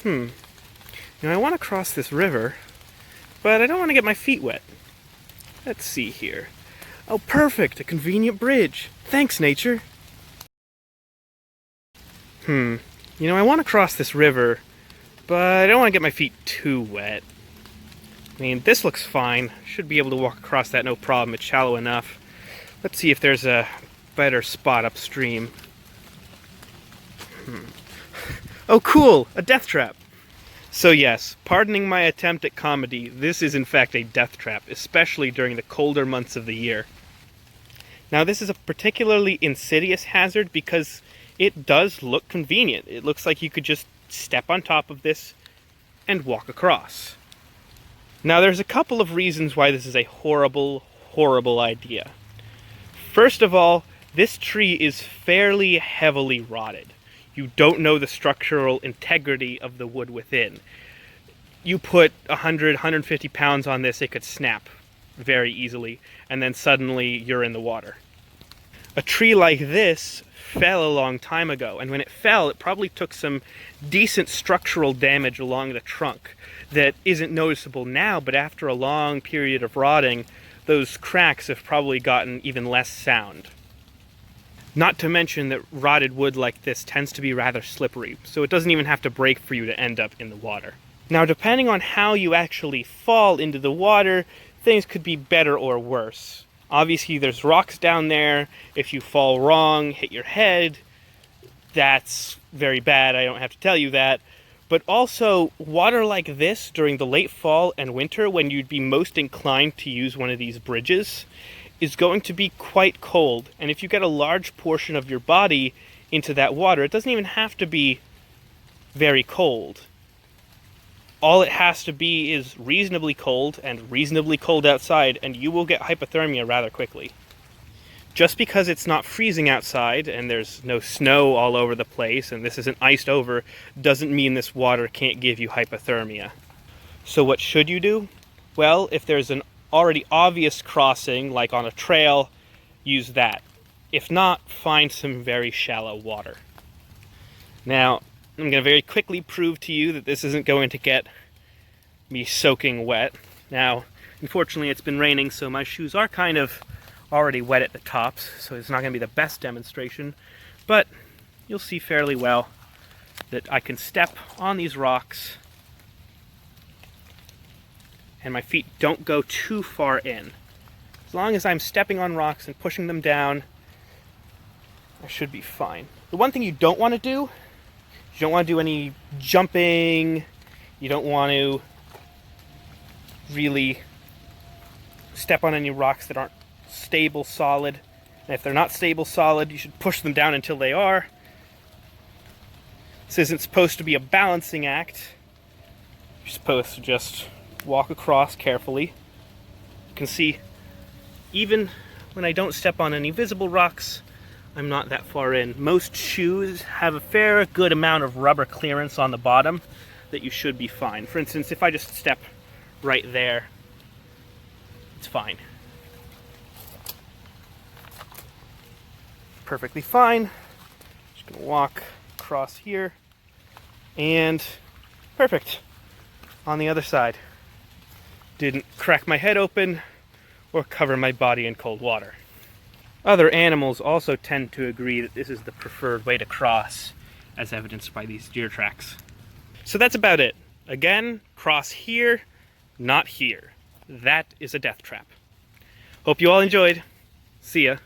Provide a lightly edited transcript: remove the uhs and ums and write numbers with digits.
You know, I want to cross this river, but I don't want to get my feet wet. Let's see here. Oh, perfect! A convenient bridge. Thanks, nature. You know, I want to cross this river, but I don't want to get my feet too wet. I mean, this looks fine. Should be able to walk across that no problem. It's shallow enough. Let's see if there's a better spot upstream. Oh, cool! A death trap! So yes, pardoning my attempt at comedy, this is in fact a death trap, especially during the colder months of the year. Now, this is a particularly insidious hazard because it does look convenient. It looks like you could just step on top of this and walk across. Now, there's a couple of reasons why this is a horrible, horrible idea. First of all, this tree is fairly heavily rotted. You don't know the structural integrity of the wood within. You put 100, 150 pounds on this, it could snap very easily, and then suddenly you're in the water. A tree like this fell a long time ago, and when it fell, it probably took some decent structural damage along the trunk that isn't noticeable now, but after a long period of rotting, those cracks have probably gotten even less sound. Not to mention that rotted wood like this tends to be rather slippery, so it doesn't even have to break for you to end up in the water. Now, depending on how you actually fall into the water, things could be better or worse. Obviously, there's rocks down there. If you fall wrong, hit your head, that's very bad. I don't have to tell you that. But also, water like this during the late fall and winter, when you'd be most inclined to use one of these bridges, is going to be quite cold. And if you get a large portion of your body into that water, it doesn't even have to be very cold. All it has to be is reasonably cold and reasonably cold outside, and you will get hypothermia rather quickly. Just because it's not freezing outside and there's no snow all over the place and this isn't iced over doesn't mean this water can't give you hypothermia. So what should you do? Well, if there's an already obvious crossing, like on a trail, use that. If not, find some very shallow water. Now, I'm going to very quickly prove to you that this isn't going to get me soaking wet. Now, unfortunately it's been raining, so my shoes are kind of already wet at the tops, so it's not going to be the best demonstration, but you'll see fairly well that I can step on these rocks and my feet don't go too far in. As long as I'm stepping on rocks and pushing them down, I should be fine. The one thing you don't want to do, you don't want to do any jumping, you don't want to really step on any rocks that aren't stable, solid. And if they're not stable, solid, you should push them down until they are. This isn't supposed to be a balancing act. You're supposed to just walk across carefully. You can see, even when I don't step on any visible rocks, I'm not that far in. Most shoes have a fair good amount of rubber clearance on the bottom that you should be fine. For instance, if I just step right there, it's fine. Perfectly fine. Just gonna walk across here, and perfect. On the other side. Didn't crack my head open or cover my body in cold water. Other animals also tend to agree that this is the preferred way to cross, as evidenced by these deer tracks. So that's about it. Again, cross here, not here. That is a death trap. Hope you all enjoyed. See ya.